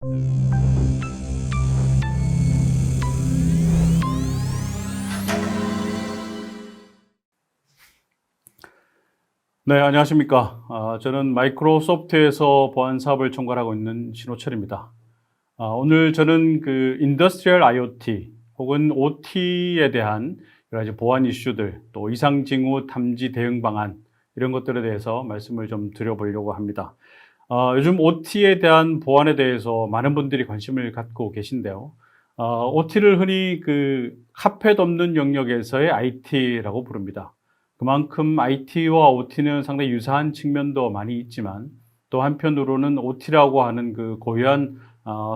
네, 안녕하십니까. 저는 마이크로소프트에서 보안 사업을 총괄하고 있는 신호철입니다. 오늘 저는 그 인더스트리얼 IoT 혹은 OT에 대한 여러 가지 보안 이슈들, 또 이상징후 탐지 대응 방안, 이런 것들에 대해서 말씀을 좀 드려보려고 합니다. 요즘 OT에 대한 보안에 대해서 많은 분들이 관심을 갖고 계신데요. OT를 흔히 그 카펫 없는 영역에서의 IT라고 부릅니다. 그만큼 IT와 OT는 상당히 유사한 측면도 많이 있지만, 또 한편으로는 OT라고 하는 그 고유한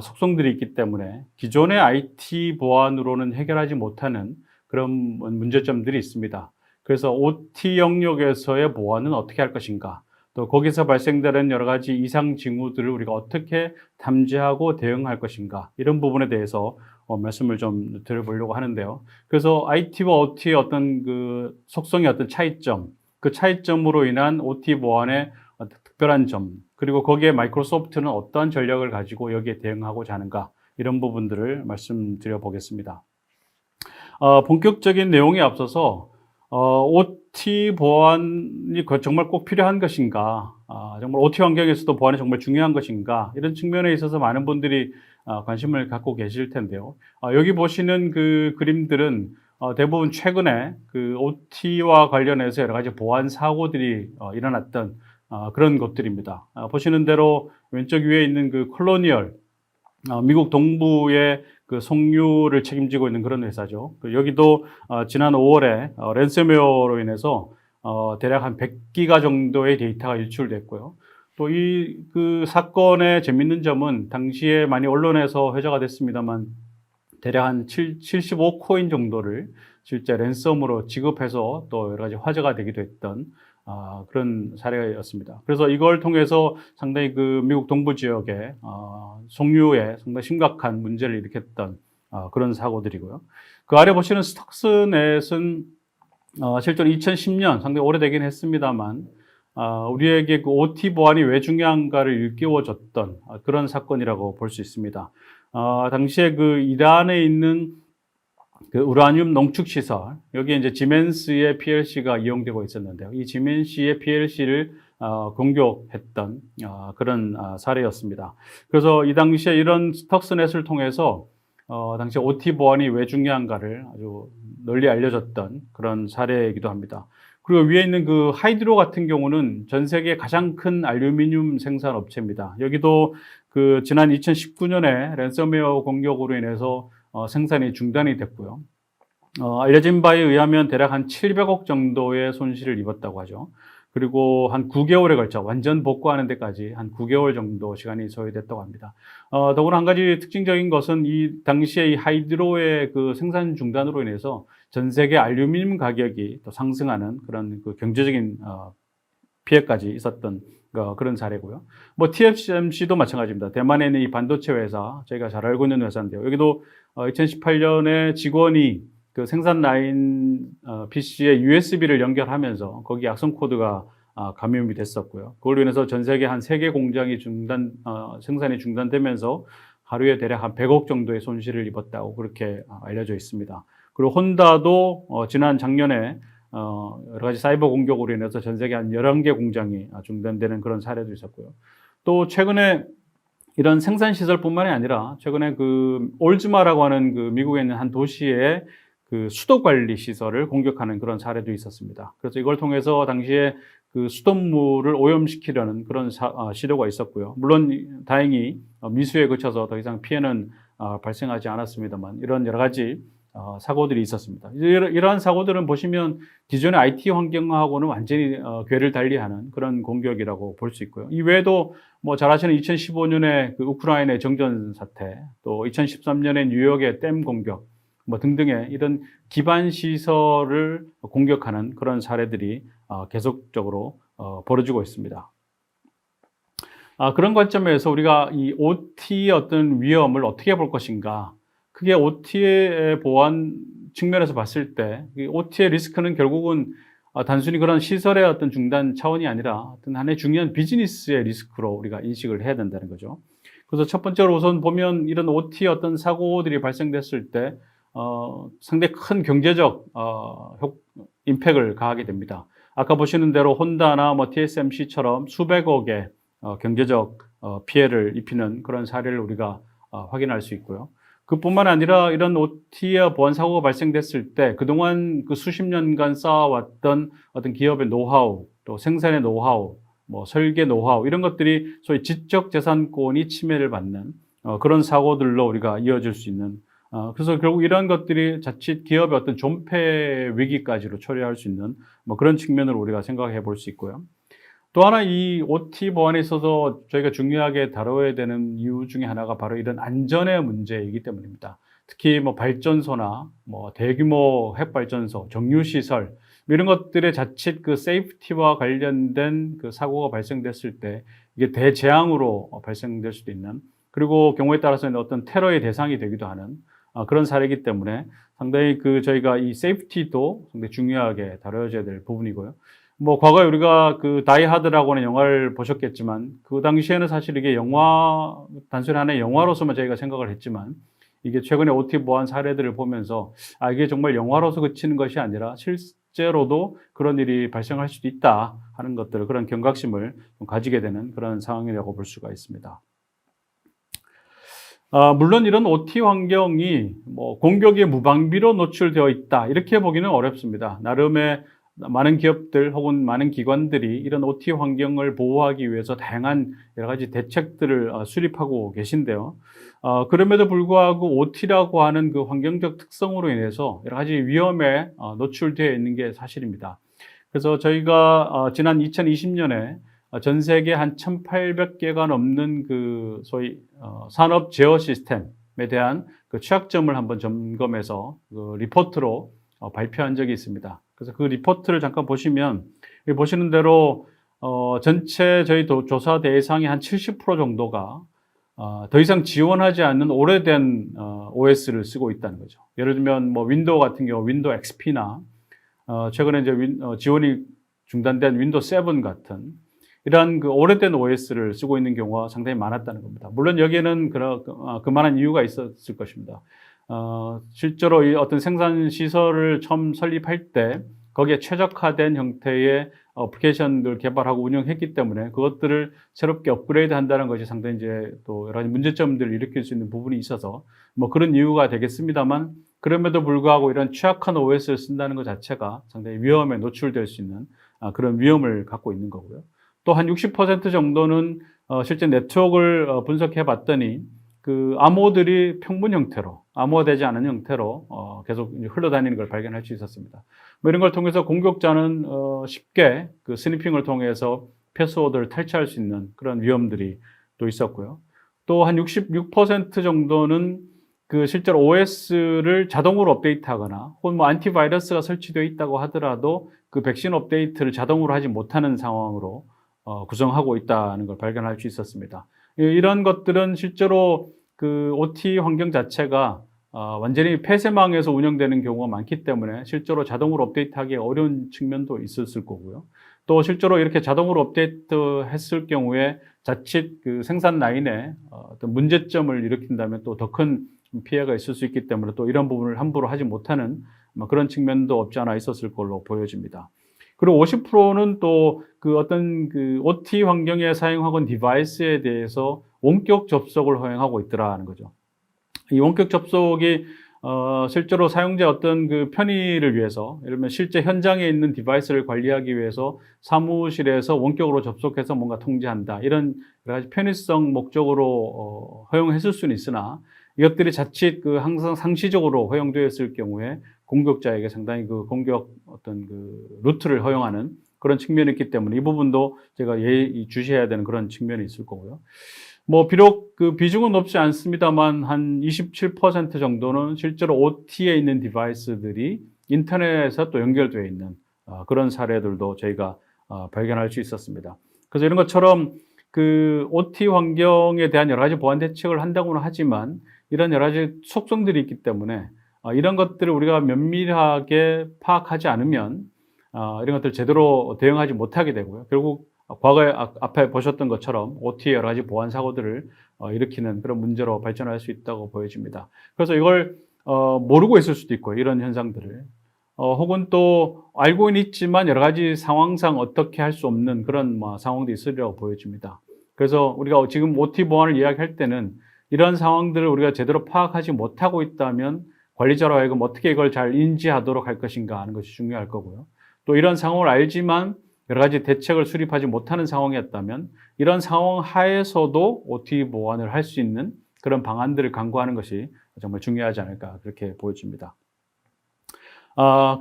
속성들이 있기 때문에 기존의 IT 보안으로는 해결하지 못하는 그런 문제점들이 있습니다. 그래서 OT 영역에서의 보안은 어떻게 할 것인가, 또 거기서 발생되는 여러 가지 이상 징후들을 우리가 어떻게 탐지하고 대응할 것인가, 이런 부분에 대해서 말씀을 좀 드려보려고 하는데요. 그래서 IT와 OT의 어떤 그 속성의 어떤 차이점, 그 차이점으로 인한 OT 보안의 어떤 특별한 점, 그리고 거기에 마이크로소프트는 어떠한 전략을 가지고 여기에 대응하고자 하는가, 이런 부분들을 말씀드려 보겠습니다. 본격적인 내용에 앞서서 OT 보안이 정말 꼭 필요한 것인가, 정말 OT 환경에서도 보안이 정말 중요한 것인가, 이런 측면에 있어서 많은 분들이 관심을 갖고 계실 텐데요. 여기 보시는 그 그림들은 대부분 최근에 그 OT와 관련해서 여러 가지 보안 사고들이 일어났던 그런 것들입니다. 보시는 대로 왼쪽 위에 있는 그 콜로니얼, 미국 동부의 그 석유를 책임지고 있는 그런 회사죠. 여기도 지난 5월에 랜섬웨어로 인해서 대략 한 100기가 정도의 데이터가 유출됐고요. 또 이 그 사건의 재밌는 점은 당시에 많이 언론에서 회자가 됐습니다만, 대략 한 75코인 정도를 실제 랜섬으로 지급해서 또 여러 가지 화제가 되기도 했던 그런 사례였습니다. 그래서 이걸 통해서 상당히 그 미국 동부 지역에 석유에 상당히 심각한 문제를 일으켰던 그런 사고들이고요. 그 아래 보시는 스톡스넷은 실제로 2010년, 상당히 오래되긴 했습니다만, 우리에게 그 OT 보안이 왜 중요한가를 일깨워줬던 그런 사건이라고 볼 수 있습니다. 당시에 그 이란에 있는 그 우라늄 농축 시설, 여기에 이제 지멘스의 PLC가 이용되고 있었는데요. 이 지멘스의 PLC를 공격했던 그런 사례였습니다. 그래서 이 당시에 이런 스톡스넷을 통해서 당시 OT 보안이 왜 중요한가를 아주 널리 알려졌던 그런 사례이기도 합니다. 그리고 위에 있는 그 하이드로 같은 경우는 전 세계 가장 큰 알루미늄 생산 업체입니다. 여기도 그 지난 2019년에 랜섬웨어 공격으로 인해서 생산이 중단이 됐고요. 알려진 바에 의하면 대략 한 700억 정도의 손실을 입었다고 하죠. 그리고 한 9개월에 걸쳐 완전 복구하는 데까지 한 9개월 정도 시간이 소요됐다고 합니다. 더구나 한 가지 특징적인 것은 이 당시에 이 하이드로의 그 생산 중단으로 인해서 전 세계 알루미늄 가격이 또 상승하는 그런 그 경제적인 피해까지 있었던 그런 사례고요. 뭐 TSMC도 마찬가지입니다. 대만에 있는 이 반도체 회사, 저희가 잘 알고 있는 회사인데요. 여기도 2018년에 직원이 그 생산 라인 PC에 USB를 연결하면서 거기 악성 코드가 감염이 됐었고요. 그걸로 인해서 전 세계 한 3개 공장이 생산이 중단되면서 하루에 대략 한 100억 정도의 손실을 입었다고 그렇게 알려져 있습니다. 그리고 혼다도 지난 작년에 여러 가지 사이버 공격으로 인해서 전 세계 한 11개 공장이 중단되는 그런 사례도 있었고요. 또 최근에 이런 생산 시설뿐만이 아니라 최근에 그 올즈마라고 하는 그 미국에 있는 한 도시의 그 수도 관리 시설을 공격하는 그런 사례도 있었습니다. 그래서 이걸 통해서 당시에 그 수돗물을 오염시키려는 그런 시도가 있었고요. 물론 다행히 미수에 그쳐서 더 이상 피해는 발생하지 않았습니다만, 이런 여러 가지 사고들이 있었습니다. 이러한 사고들은 보시면 기존의 IT 환경하고는 완전히 궤를 달리하는 그런 공격이라고 볼 수 있고요. 이 외에도 뭐 잘 아시는 2015년에 그 우크라이나의 정전 사태, 또 2013년에 뉴욕의 댐 공격, 뭐 등등의 이런 기반 시설을 공격하는 그런 사례들이 계속적으로 벌어지고 있습니다. 그런 관점에서 우리가 이 OT의 어떤 위험을 어떻게 볼 것인가, 그게 OT의 보안 측면에서 봤을 때 OT의 리스크는 결국은 단순히 그런 시설의 어떤 중단 차원이 아니라 어떤 하나의 중요한 비즈니스의 리스크로 우리가 인식을 해야 된다는 거죠. 그래서 첫 번째로 우선 보면 이런 OT 어떤 사고들이 발생됐을 때 상당히 큰 경제적 임팩을 가하게 됩니다. 아까 보시는 대로 혼다나 뭐 TSMC처럼 수백억의 경제적 피해를 입히는 그런 사례를 우리가 확인할 수 있고요. 그뿐만 아니라 이런 OT와 보안 사고가 발생됐을 때 그동안 그 수십 년간 쌓아왔던 어떤 기업의 노하우, 또 생산의 노하우, 뭐 설계 노하우 이런 것들이 소위 지적 재산권이 침해를 받는 그런 사고들로 우리가 이어질 수 있는 그래서 결국 이런 것들이 자칫 기업의 어떤 존폐 위기까지로 초래할 수 있는 뭐 그런 측면으로 우리가 생각해 볼 수 있고요. 또 하나 이 OT 보안에 있어서 저희가 중요하게 다뤄야 되는 이유 중에 하나가 바로 이런 안전의 문제이기 때문입니다. 특히 뭐 발전소나 뭐 대규모 핵발전소, 정유시설 이런 것들의 자칫 그 세이프티와 관련된 그 사고가 발생됐을 때 이게 대재앙으로 발생될 수도 있는 그리고 경우에 따라서는 어떤 테러의 대상이 되기도 하는 그런 사례이기 때문에 상당히 그 저희가 이 세이프티도 상당히 중요하게 다뤄져야 될 부분이고요. 뭐 과거에 우리가 그 다이하드라고 하는 영화를 보셨겠지만 그 당시에는 사실 이게 영화 단순히 하나의 영화로서만 저희가 생각을 했지만 이게 최근에 OT 보안 사례들을 보면서 이게 정말 영화로서 그치는 것이 아니라 실제로도 그런 일이 발생할 수도 있다 하는 것들을 그런 경각심을 좀 가지게 되는 그런 상황이라고 볼 수가 있습니다. 물론 이런 OT 환경이 뭐 공격에 무방비로 노출되어 있다 이렇게 보기는 어렵습니다. 나름의 많은 기업들 혹은 많은 기관들이 이런 OT 환경을 보호하기 위해서 다양한 여러 가지 대책들을 수립하고 계신데요. 그럼에도 불구하고 OT라고 하는 그 환경적 특성으로 인해서 여러 가지 위험에 노출되어 있는 게 사실입니다. 그래서 저희가 지난 2020년에 전 세계 한 1,800개가 넘는 그 소위 산업 제어 시스템에 대한 그 취약점을 한번 점검해서 그 리포트로 발표한 적이 있습니다. 그래서 그 리포트를 잠깐 보시면 보시는 대로 전체 저희 조사 대상의 한 70% 정도가 더 이상 지원하지 않는 오래된 OS를 쓰고 있다는 거죠. 예를 들면 뭐 윈도우 같은 경우 윈도우 XP나 최근에 이제 지원이 중단된 윈도우 7 같은 이러한 그 오래된 OS를 쓰고 있는 경우가 상당히 많았다는 겁니다. 물론 여기에는 그만한 이유가 있었을 것입니다. 실제로 이 어떤 생산 시설을 처음 설립할 때 거기에 최적화된 형태의 어플리케이션을 개발하고 운영했기 때문에 그것들을 새롭게 업그레이드 한다는 것이 상당히 이제 또 여러 가지 문제점들을 일으킬 수 있는 부분이 있어서 뭐 그런 이유가 되겠습니다만 그럼에도 불구하고 이런 취약한 OS를 쓴다는 것 자체가 상당히 위험에 노출될 수 있는 그런 위험을 갖고 있는 거고요. 또 한 60% 정도는 실제 네트워크를 분석해 봤더니 그 암호들이 평문 형태로 암호화되지 않은 형태로 계속 흘러다니는 걸 발견할 수 있었습니다. 뭐 이런 걸 통해서 공격자는 쉽게 그 스니핑을 통해서 패스워드를 탈취할 수 있는 그런 위험들이 또 있었고요. 또 한 66% 정도는 그 실제로 OS를 자동으로 업데이트하거나 혹은 뭐 안티바이러스가 설치되어 있다고 하더라도 그 백신 업데이트를 자동으로 하지 못하는 상황으로 구성하고 있다는 걸 발견할 수 있었습니다. 이런 것들은 실제로 그 OT 환경 자체가 완전히 폐쇄망에서 운영되는 경우가 많기 때문에 실제로 자동으로 업데이트하기 어려운 측면도 있었을 거고요. 또 실제로 이렇게 자동으로 업데이트 했을 경우에 자칫 그 생산 라인에 어떤 문제점을 일으킨다면 또 더 큰 피해가 있을 수 있기 때문에 또 이런 부분을 함부로 하지 못하는 그런 측면도 없지 않아 있었을 걸로 보여집니다. 그리고 50%는 또 그 어떤 그 OT 환경에 사용하고 디바이스에 대해서 원격 접속을 허용하고 있더라는 거죠. 이 원격 접속이 실제로 사용자 어떤 그 편의를 위해서, 예를 들면 실제 현장에 있는 디바이스를 관리하기 위해서 사무실에서 원격으로 접속해서 뭔가 통제한다. 이런 여러 가지 편의성 목적으로 허용했을 수는 있으나 이것들이 자칫 그 항상 상시적으로 허용되었을 경우에 공격자에게 상당히 그 공격 어떤 그 루트를 허용하는 그런 측면이 있기 때문에 이 부분도 제가 주시해야 되는 그런 측면이 있을 거고요. 뭐 비록 그 비중은 높지 않습니다만 한 27% 정도는 실제로 OT에 있는 디바이스들이 인터넷에 또 연결되어 있는 그런 사례들도 저희가 발견할 수 있었습니다. 그래서 이런 것처럼 그 OT 환경에 대한 여러 가지 보안 대책을 한다고는 하지만 이런 여러 가지 속성들이 있기 때문에 이런 것들을 우리가 면밀하게 파악하지 않으면 이런 것들 제대로 대응하지 못하게 되고요. 결국 과거에 앞에 보셨던 것처럼 OT의 여러 가지 보안 사고들을 일으키는 그런 문제로 발전할 수 있다고 보여집니다. 그래서 이걸 모르고 있을 수도 있고 이런 현상들을 혹은 또 알고는 있지만 여러 가지 상황상 어떻게 할 수 없는 그런 상황도 있으리라고 보여집니다. 그래서 우리가 지금 OT 보안을 이야기할 때는 이런 상황들을 우리가 제대로 파악하지 못하고 있다면 관리자로 하여금 어떻게 이걸 잘 인지하도록 할 것인가 하는 것이 중요할 거고요. 또 이런 상황을 알지만 여러 가지 대책을 수립하지 못하는 상황이었다면 이런 상황 하에서도 OT 보완을 할 수 있는 그런 방안들을 강구하는 것이 정말 중요하지 않을까 그렇게 보여집니다.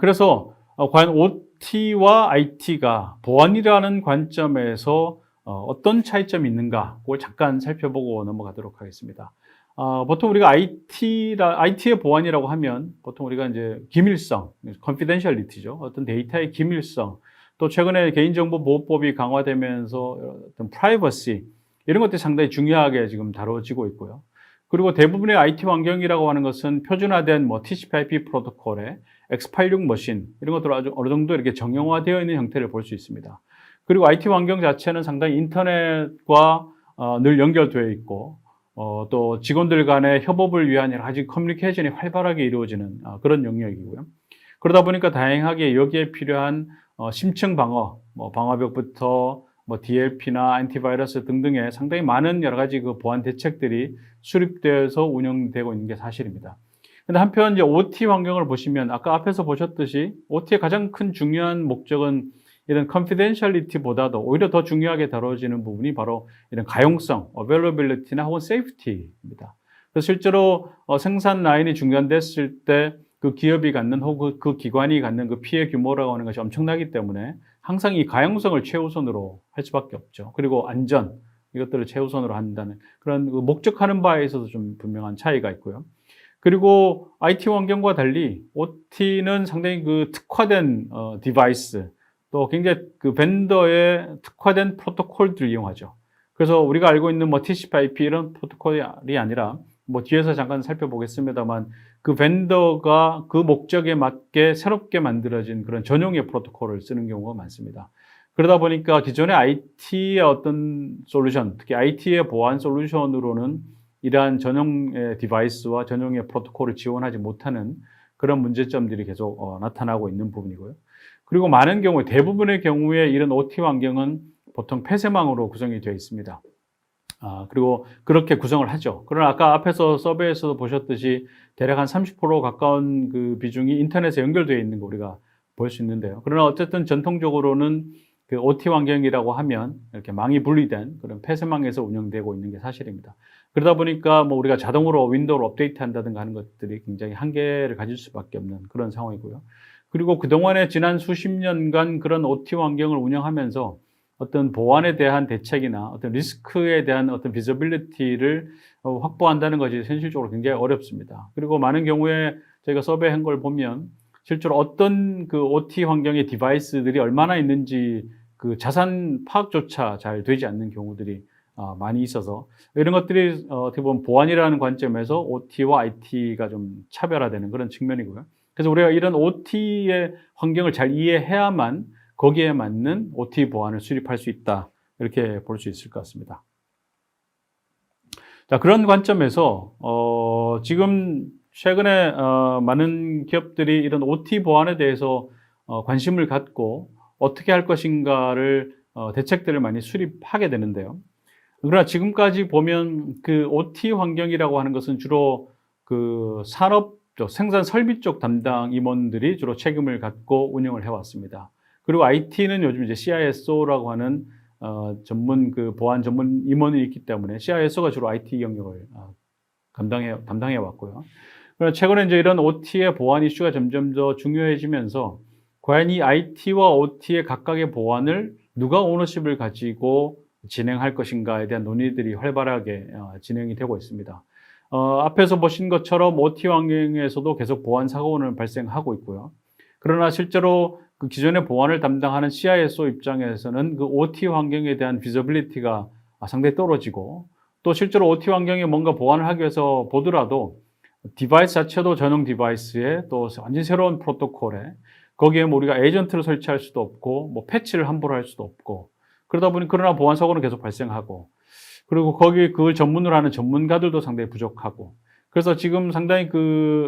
그래서 과연 OT와 IT가 보안이라는 관점에서 어떤 차이점이 있는가 그걸 잠깐 살펴보고 넘어가도록 하겠습니다. 보통 우리가 IT의 보안이라고 하면 보통 우리가 이제 기밀성, confidentiality죠. 어떤 데이터의 기밀성, 또 최근에 개인정보보호법이 강화되면서 어떤 privacy 이런 것들이 상당히 중요하게 지금 다뤄지고 있고요. 그리고 대부분의 IT 환경이라고 하는 것은 표준화된 TCP/IP 프로토콜의 X86 머신 이런 것들을 아주 어느 정도 이렇게 정형화되어 있는 형태를 볼 수 있습니다. 그리고 IT 환경 자체는 상당히 인터넷과 늘 연결되어 있고 또 직원들 간의 협업을 위한 여러 가지 커뮤니케이션이 활발하게 이루어지는 그런 영역이고요. 그러다 보니까 다양하게 여기에 필요한 심층 방어, 방화벽부터 DLP나 안티바이러스 등등의 상당히 많은 여러 가지 그 보안 대책들이 수립되어서 운영되고 있는 게 사실입니다. 근데 한편 이제 OT 환경을 보시면 아까 앞에서 보셨듯이 OT의 가장 큰 중요한 목적은 이런 confidentiality보다도 오히려 더 중요하게 다뤄지는 부분이 바로 이런 가용성, availability나 혹은 safety입니다. 그래서 실제로 생산 라인이 중단됐을 때 그 기업이 갖는 혹은 그 기관이 갖는 그 피해 규모라고 하는 것이 엄청나기 때문에 항상 이 가용성을 최우선으로 할 수밖에 없죠. 그리고 안전, 이것들을 최우선으로 한다는 그런 그 목적하는 바에 있어서 좀 분명한 차이가 있고요. 그리고 IT 환경과 달리 OT는 상당히 그 특화된 디바이스, 또 굉장히 그 벤더의 특화된 프로토콜들을 이용하죠. 그래서 우리가 알고 있는 TCP/IP 이런 프로토콜이 아니라 뒤에서 잠깐 살펴보겠습니다만 그 벤더가 그 목적에 맞게 새롭게 만들어진 그런 전용의 프로토콜을 쓰는 경우가 많습니다. 그러다 보니까 기존의 IT의 어떤 솔루션, 특히 IT의 보안 솔루션으로는 이러한 전용의 디바이스와 전용의 프로토콜을 지원하지 못하는 그런 문제점들이 계속 나타나고 있는 부분이고요. 그리고 많은 경우에 대부분의 경우에 이런 OT 환경은 보통 폐쇄망으로 구성이 되어 있습니다. 그리고 그렇게 구성을 하죠. 그러나 아까 앞에서 서베이에서 보셨듯이 대략 한 30% 가까운 그 비중이 인터넷에 연결되어 있는 거 우리가 볼 수 있는데요. 그러나 어쨌든 전통적으로는 그 OT 환경이라고 하면 이렇게 망이 분리된 그런 폐쇄망에서 운영되고 있는 게 사실입니다. 그러다 보니까 우리가 자동으로 윈도우를 업데이트 한다든가 하는 것들이 굉장히 한계를 가질 수밖에 없는 그런 상황이고요. 그리고 그동안에 지난 수십 년간 그런 OT 환경을 운영하면서 어떤 보안에 대한 대책이나 어떤 리스크에 대한 어떤 비저빌리티를 확보한다는 것이 현실적으로 굉장히 어렵습니다. 그리고 많은 경우에 저희가 서베이한 걸 보면 실제로 어떤 그 OT 환경의 디바이스들이 얼마나 있는지 그 자산 파악조차 잘 되지 않는 경우들이 많이 있어서 이런 것들이 어떻게 보면 보안이라는 관점에서 OT와 IT가 좀 차별화되는 그런 측면이고요. 그래서 우리가 이런 OT의 환경을 잘 이해해야만 거기에 맞는 OT 보안을 수립할 수 있다. 이렇게 볼 수 있을 것 같습니다. 자, 그런 관점에서 지금 최근에 많은 기업들이 이런 OT 보안에 대해서 관심을 갖고 어떻게 할 것인가를 대책들을 많이 수립하게 되는데요. 그러나 지금까지 보면 그 OT 환경이라고 하는 것은 주로 그 산업 쪽, 생산 설비 쪽 담당 임원들이 주로 책임을 갖고 운영을 해왔습니다. 그리고 IT는 요즘 이제 CISO라고 하는 전문 그 보안 전문 임원이 있기 때문에 CISO가 주로 IT 영역을 담당해 왔고요. 그러나 최근에 이제 이런 OT의 보안 이슈가 점점 더 중요해지면서 과연 이 IT와 OT의 각각의 보안을 누가 오너십을 가지고 진행할 것인가에 대한 논의들이 활발하게 진행이 되고 있습니다. 앞에서 보신 것처럼 OT 환경에서도 계속 보안 사고는 발생하고 있고요. 그러나 실제로 그 기존의 보안을 담당하는 CISO 입장에서는 그 OT 환경에 대한 비저빌리티가 상당히 떨어지고 또 실제로 OT 환경에 뭔가 보안을 하기 위해서 보더라도 디바이스 자체도 전용 디바이스에 또 완전히 새로운 프로토콜에 거기에 우리가 에이전트를 설치할 수도 없고 패치를 함부로 할 수도 없고 그러다 보니 그러나 보안 사고는 계속 발생하고 그리고 거기 그걸 전문으로 하는 전문가들도 상당히 부족하고 그래서 지금 상당히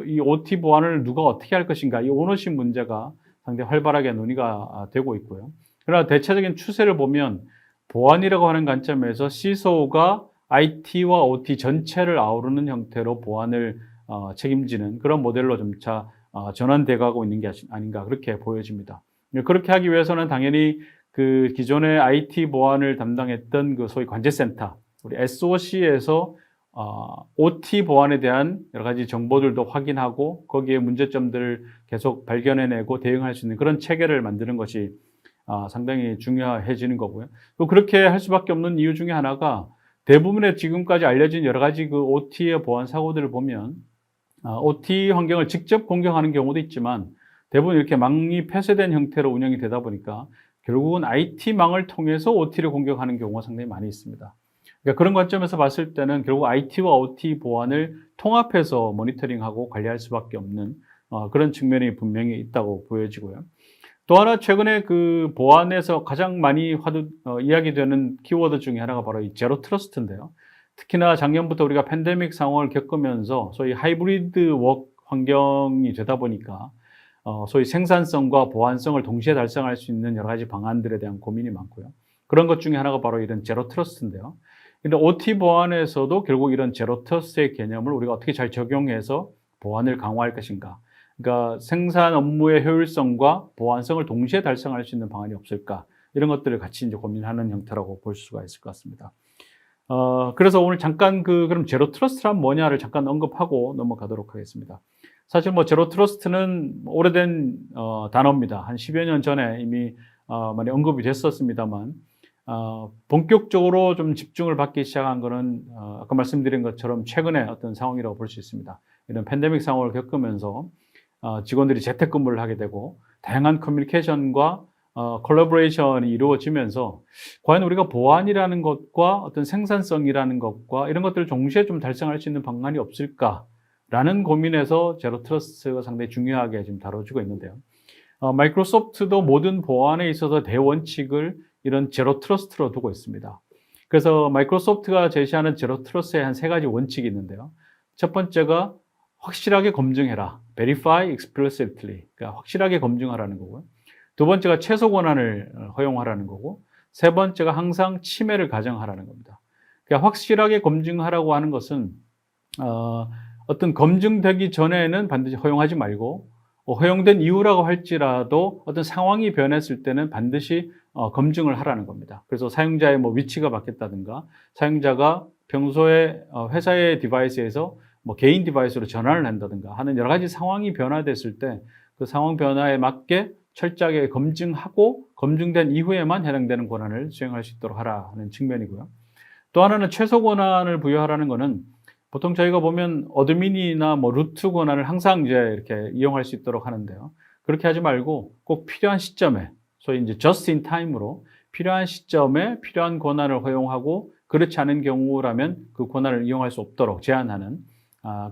이 OT 보안을 누가 어떻게 할 것인가 이 오너십 문제가 상당히 활발하게 논의가 되고 있고요. 그러나 대체적인 추세를 보면 보안이라고 하는 관점에서 CISO가 IT와 OT 전체를 아우르는 형태로 보안을 책임지는 그런 모델로 점차 전환돼 가고 있는 게 아닌가 그렇게 보여집니다. 그렇게 하기 위해서는 당연히 그 기존의 IT 보안을 담당했던 그 소위 관제센터, 우리 SOC에서 OT 보안에 대한 여러 가지 정보들도 확인하고 거기에 문제점들을 계속 발견해내고 대응할 수 있는 그런 체계를 만드는 것이 상당히 중요해지는 거고요. 또 그렇게 할 수밖에 없는 이유 중에 하나가 대부분의 지금까지 알려진 여러 가지 그 OT의 보안 사고들을 보면 OT 환경을 직접 공격하는 경우도 있지만 대부분 이렇게 망이 폐쇄된 형태로 운영이 되다 보니까 결국은 IT망을 통해서 OT를 공격하는 경우가 상당히 많이 있습니다. 그러니까 그런 관점에서 봤을 때는 결국 IT와 OT 보안을 통합해서 모니터링하고 관리할 수밖에 없는 그런 측면이 분명히 있다고 보여지고요. 또 하나 최근에 그 보안에서 가장 많이 이야기되는 키워드 중에 하나가 바로 이 제로 트러스트인데요. 특히나 작년부터 우리가 팬데믹 상황을 겪으면서 소위 하이브리드 워크 환경이 되다 보니까 소위 생산성과 보안성을 동시에 달성할 수 있는 여러 가지 방안들에 대한 고민이 많고요. 그런 것 중에 하나가 바로 이런 제로 트러스트인데요. 근데 OT 보안에서도 결국 이런 제로 트러스트의 개념을 우리가 어떻게 잘 적용해서 보안을 강화할 것인가. 그러니까 생산 업무의 효율성과 보안성을 동시에 달성할 수 있는 방안이 없을까. 이런 것들을 같이 이제 고민하는 형태라고 볼 수가 있을 것 같습니다. 그래서 오늘 잠깐 그럼 제로 트러스트란 뭐냐를 잠깐 언급하고 넘어가도록 하겠습니다. 사실 제로 트러스트는 오래된 단어입니다. 한 10여 년 전에 이미 많이 언급이 됐었습니다만 본격적으로 좀 집중을 받기 시작한 거는 아까 말씀드린 것처럼 최근의 어떤 상황이라고 볼 수 있습니다. 이런 팬데믹 상황을 겪으면서 직원들이 재택근무를 하게 되고 다양한 커뮤니케이션과 콜라보레이션이 이루어지면서 과연 우리가 보안이라는 것과 어떤 생산성이라는 것과 이런 것들을 동시에 좀 달성할 수 있는 방안이 없을까라는 고민에서 제로 트러스트가 상당히 중요하게 지금 다뤄지고 있는데요. 마이크로소프트도 모든 보안에 있어서 대원칙을 이런 제로 트러스트로 두고 있습니다. 그래서 마이크로소프트가 제시하는 제로 트러스트의 한 3가지 원칙이 있는데요. 첫 번째가 확실하게 검증해라. Verify explicitly. 그러니까 확실하게 검증하라는 거고요. 두 번째가 최소 권한을 허용하라는 거고, 세 번째가 항상 침해를 가정하라는 겁니다. 그러니까 확실하게 검증하라고 하는 것은 어떤 검증되기 전에는 반드시 허용하지 말고 허용된 이후라고 할지라도 어떤 상황이 변했을 때는 반드시 검증을 하라는 겁니다. 그래서 사용자의 위치가 바뀌었다든가 사용자가 평소에 회사의 디바이스에서 개인 디바이스로 전환을 한다든가 하는 여러 가지 상황이 변화됐을 때 그 상황 변화에 맞게 철저하게 검증하고 검증된 이후에만 해당되는 권한을 수행할 수 있도록 하라는 측면이고요. 또 하나는 최소 권한을 부여하라는 것은 보통 저희가 보면 어드민이나 루트 권한을 항상 이제 이렇게 이용할 수 있도록 하는데요. 그렇게 하지 말고 꼭 필요한 시점에 소위 이제 just in time으로 필요한 시점에 필요한 권한을 허용하고 그렇지 않은 경우라면 그 권한을 이용할 수 없도록 제한하는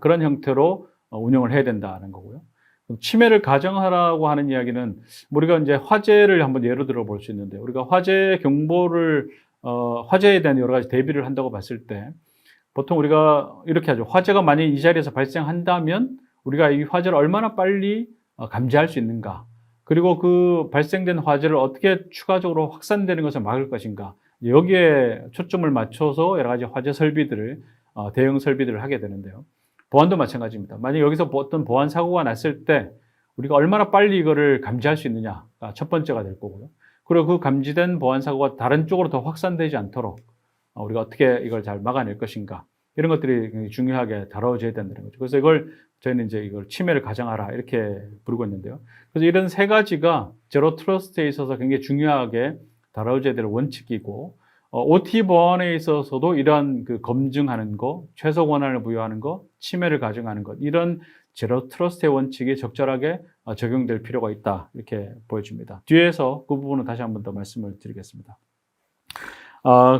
그런 형태로 운영을 해야 된다는 거고요. 침해를 가정하라고 하는 이야기는 우리가 이제 화재를 한번 예로 들어 볼 수 있는데 우리가 화재 경보를 화재에 대한 여러 가지 대비를 한다고 봤을 때 보통 우리가 이렇게 하죠. 화재가 만약 이 자리에서 발생한다면 우리가 이 화재를 얼마나 빨리 감지할 수 있는가. 그리고 그 발생된 화재를 어떻게 추가적으로 확산되는 것을 막을 것인가. 여기에 초점을 맞춰서 여러 가지 화재 설비들을 대응 설비들을 하게 되는데요. 보안도 마찬가지입니다. 만약 여기서 어떤 보안 사고가 났을 때 우리가 얼마나 빨리 이거를 감지할 수 있느냐가 첫 번째가 될 거고요. 그리고 그 감지된 보안 사고가 다른 쪽으로 더 확산되지 않도록 우리가 어떻게 이걸 잘 막아낼 것인가. 이런 것들이 굉장히 중요하게 다뤄져야 된다는 거죠. 그래서 저희는 이제 이걸 침해를 가정하라 이렇게 부르고 있는데요. 그래서 이런 3가지가 제로 트러스트에 있어서 굉장히 중요하게 다뤄져야 될 원칙이고 OT 보안에 있어서도 이러한 그 검증하는 거, 최소 권한을 부여하는 거, 침해를 가정하는 것 이런 제로 트러스트의 원칙이 적절하게 적용될 필요가 있다 이렇게 보여집니다. 뒤에서 그 부분은 다시 한 번 더 말씀을 드리겠습니다.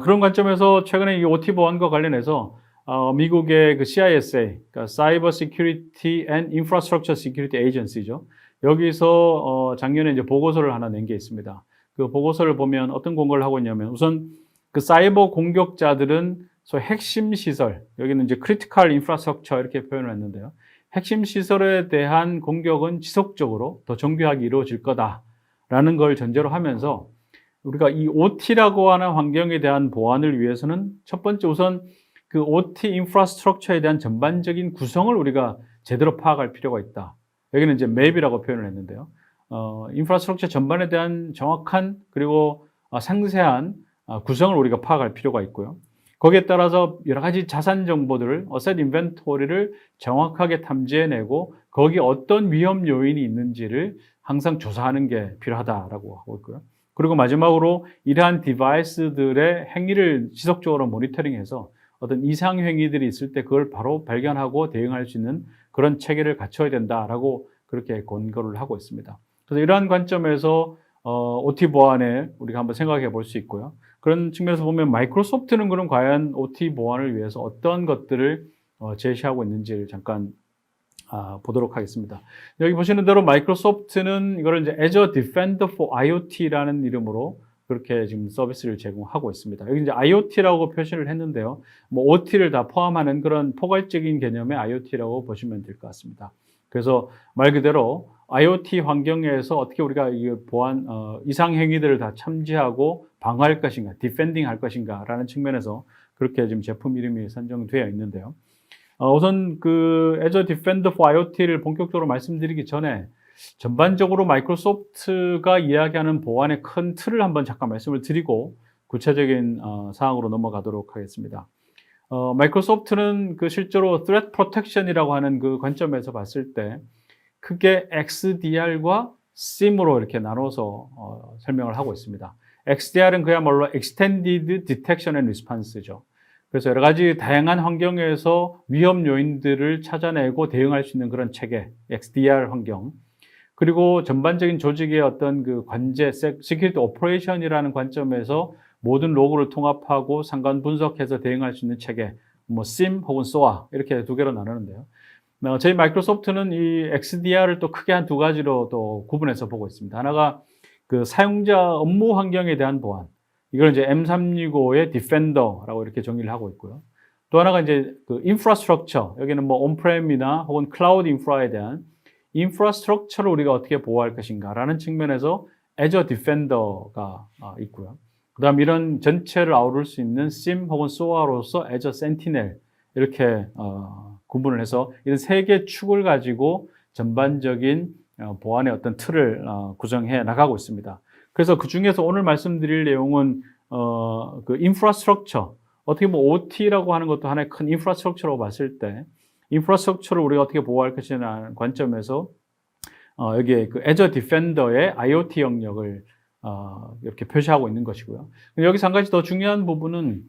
그런 관점에서 최근에 이 OT 보안과 관련해서 미국의 그 CISA, 그러니까 Cyber Security and Infrastructure Security Agency죠. 여기서 작년에 이제 보고서를 하나 낸 게 있습니다. 그 보고서를 보면 어떤 공고를 하고 있냐면 우선 그 사이버 공격자들은 소위 핵심 시설, 여기는 이제 크리티컬 인프라스트럭처 이렇게 표현을 했는데요. 핵심 시설에 대한 공격은 지속적으로 더 정교하게 이루어질 거다라는 걸 전제로 하면서 우리가 이 OT라고 하는 환경에 대한 보안을 위해서는 첫 번째 우선 그 OT 인프라스트럭처에 대한 전반적인 구성을 우리가 제대로 파악할 필요가 있다. 여기는 이제 맵이라고 표현을 했는데요. 인프라스트럭처 전반에 대한 정확한 그리고 상세한 구성을 우리가 파악할 필요가 있고요. 거기에 따라서 여러 가지 자산 정보들을 어셋 인벤토리를 정확하게 탐지해내고 거기에 어떤 위험 요인이 있는지를 항상 조사하는 게 필요하다라고 하고 있고요. 그리고 마지막으로 이러한 디바이스들의 행위를 지속적으로 모니터링해서 어떤 이상 행위들이 있을 때 그걸 바로 발견하고 대응할 수 있는 그런 체계를 갖춰야 된다라고 그렇게 권고를 하고 있습니다. 그래서 이러한 관점에서 OT 보안에 우리가 한번 생각해 볼 수 있고요. 그런 측면에서 보면 마이크로소프트는 그럼 과연 OT 보안을 위해서 어떤 것들을 제시하고 있는지를 잠깐 보도록 하겠습니다. 여기 보시는 대로 마이크로소프트는 이거를 이제 Azure Defender for IoT라는 이름으로 그렇게 지금 서비스를 제공하고 있습니다. 여기 이제 IoT라고 표시를 했는데요. 뭐 OT를 다 포함하는 그런 포괄적인 개념의 IoT라고 보시면 될 것 같습니다. 그래서 말 그대로 IoT 환경에서 어떻게 우리가 이 보안 이상 행위들을 다 참지하고 방어할 것인가, 디펜딩 할 것인가라는 측면에서 그렇게 지금 제품 이름이 선정되어 있는데요. 우선 그 Azure Defender for IoT를 본격적으로 말씀드리기 전에 전반적으로 마이크로소프트가 이야기하는 보안의 큰 틀을 한번 잠깐 말씀을 드리고 구체적인 사항으로 넘어가도록 하겠습니다. 마이크로소프트는 그 실제로 Threat Protection이라고 하는 그 관점에서 봤을 때 크게 XDR과 SIEM으로 이렇게 나눠서 설명을 하고 있습니다. XDR은 그야말로 Extended Detection and Response죠. 그래서 여러 가지 다양한 환경에서 위험 요인들을 찾아내고 대응할 수 있는 그런 체계, XDR 환경. 그리고 전반적인 조직의 어떤 그 관제, 시큐리티 오퍼레이션이라는 관점에서 모든 로그를 통합하고 상관 분석해서 대응할 수 있는 체계, 뭐 SIEM 혹은 SOA 이렇게 두 개로 나누는데요. 저희 마이크로소프트는 이 XDR을 또 크게 한 두 가지로 또 구분해서 보고 있습니다. 하나가 그 사용자 업무 환경에 대한 보안. 이걸 이제 M365의 디펜더라고 이렇게 정의를 하고 있고요. 또 하나가 이제 그 인프라스트럭처. 여기는 뭐 온프렘이나 혹은 클라우드 인프라에 대한 인프라스트럭처를 우리가 어떻게 보호할 것인가라는 측면에서 Azure Defender가 있고요. 그다음 이런 전체를 아우를 수 있는 SIEM 혹은 SOA로서 Azure Sentinel 이렇게 구분을 해서 이런 세 개 축을 가지고 전반적인 보안의 어떤 틀을 구성해 나가고 있습니다. 그래서 그 중에서 오늘 말씀드릴 내용은 그 인프라스트럭처, 어떻게 보면 OT라고 하는 것도 하나의 큰 인프라스트럭처라고 봤을 때 인프라스트럭처를 우리가 어떻게 보호할 것이냐는 관점에서 여기에 그 Azure Defender의 IoT 영역을 이렇게 표시하고 있는 것이고요. 여기서 한 가지 더 중요한 부분은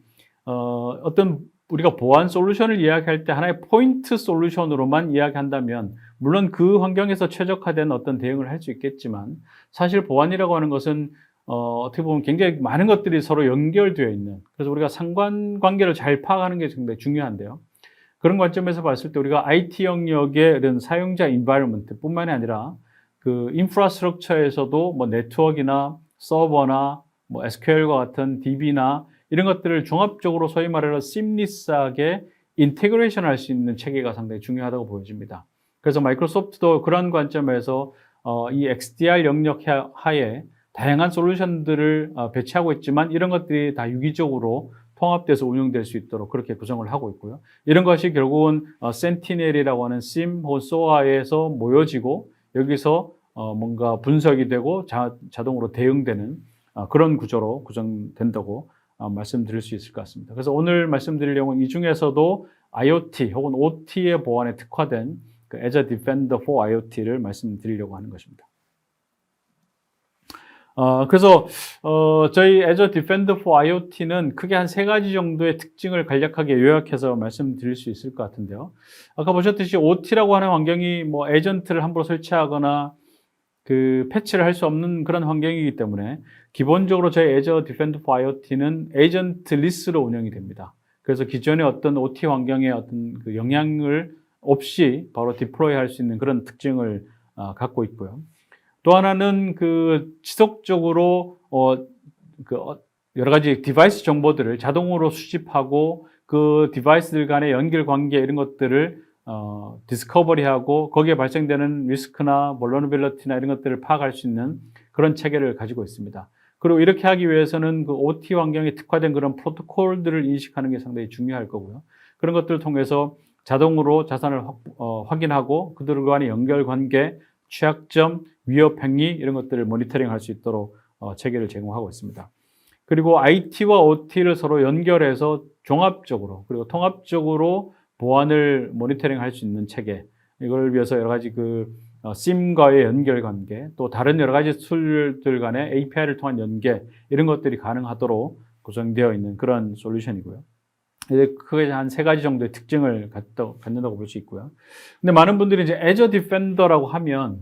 어떤 우리가 보안 솔루션을 이야기할 때 하나의 포인트 솔루션으로만 이야기한다면 물론 그 환경에서 최적화된 어떤 대응을 할 수 있겠지만 사실 보안이라고 하는 것은 어떻게 보면 굉장히 많은 것들이 서로 연결되어 있는, 그래서 우리가 상관관계를 잘 파악하는 게 굉장히 중요한데요. 그런 관점에서 봤을 때 우리가 IT 영역의 이런 사용자 인바이러먼트 뿐만이 아니라 그 인프라스트럭처에서도 뭐 네트워크나 서버나 뭐 SQL과 같은 DB나 이런 것들을 종합적으로 소위 말해서 심리스하게 인테그레이션 할 수 있는 체계가 상당히 중요하다고 보여집니다. 그래서 마이크로소프트도 그런 관점에서 이 XDR 영역 하에 다양한 솔루션들을 배치하고 있지만 이런 것들이 다 유기적으로 통합돼서 운영될 수 있도록 그렇게 구성을 하고 있고요. 이런 것이 결국은 센티넬이라고 하는 SIEM 혹은 SOA에서 모여지고 여기서 뭔가 분석이 되고 자동으로 대응되는 그런 구조로 구성된다고 말씀드릴 수 있을 것 같습니다. 그래서 오늘 말씀드릴 내용은 이 중에서도 IoT 혹은 OT의 보안에 특화된 그 Azure Defender for IoT를 말씀드리려고 하는 것입니다. 그래서 저희 Azure Defender for IoT는 크게 한 세 가지 정도의 특징을 간략하게 요약해서 말씀드릴 수 있을 것 같은데요. 아까 보셨듯이 OT라고 하는 환경이 뭐 에이전트를 함부로 설치하거나 그 패치를 할 수 없는 그런 환경이기 때문에 기본적으로 저희 Azure Defender for IoT는 에이전트리스로 운영이 됩니다. 그래서 기존의 어떤 OT 환경에 어떤 그 영향을 없이 바로 디플로이 할 수 있는 그런 특징을 갖고 있고요. 또 하나는 그 지속적으로 여러 가지 디바이스 정보들을 자동으로 수집하고 그 디바이스들 간의 연결 관계 이런 것들을 디스커버리하고 거기에 발생되는 리스크나 vulnerability나 이런 것들을 파악할 수 있는 그런 체계를 가지고 있습니다. 그리고 이렇게 하기 위해서는 그 OT 환경에 특화된 그런 프로토콜들을 인식하는 게 상당히 중요할 거고요. 그런 것들을 통해서 자동으로 자산을 확인하고 그들 간의 연결 관계, 취약점, 위협 행위 이런 것들을 모니터링할 수 있도록 체계를 제공하고 있습니다. 그리고 IT와 OT를 서로 연결해서 종합적으로 그리고 통합적으로 보안을 모니터링할 수 있는 체계, 이걸 위해서 여러 가지 SIEM과의 연결 관계, 또 다른 여러 가지 툴들 간의 API를 통한 연계 이런 것들이 가능하도록 구성되어 있는 그런 솔루션이고요. 크게 한 3가지 정도의 특징을 갖는다고 볼 수 있고요. 근데 많은 분들이 이제 Azure Defender라고 하면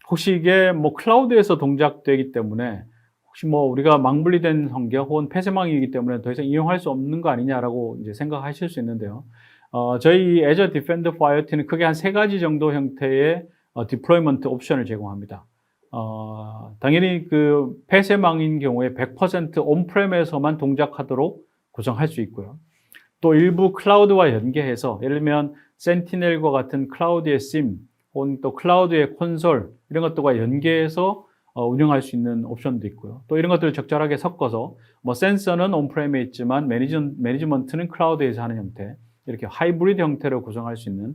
혹시 이게 뭐 클라우드에서 동작되기 때문에 혹시 뭐 우리가 망분리된 환경 혹은 폐쇄망이기 때문에 더 이상 이용할 수 없는 거 아니냐라고 이제 생각하실 수 있는데요. 저희 Azure Defender for IoT는 크게 한 3가지 정도 형태의 디플로이먼트 옵션을 제공합니다. 당연히 그 폐쇄망인 경우에 100% 온프렘에서만 동작하도록 구성할 수 있고요. 또 일부 클라우드와 연계해서 예를 들면 센티넬과 같은 클라우드의 SIEM 혹은 또 클라우드의 콘솔 이런 것들과 연계해서 운영할 수 있는 옵션도 있고요. 또 이런 것들을 적절하게 섞어서 뭐 센서는 온프렘에 있지만 매니지먼트는 클라우드에서 하는 형태, 이렇게 하이브리드 형태로 구성할 수 있는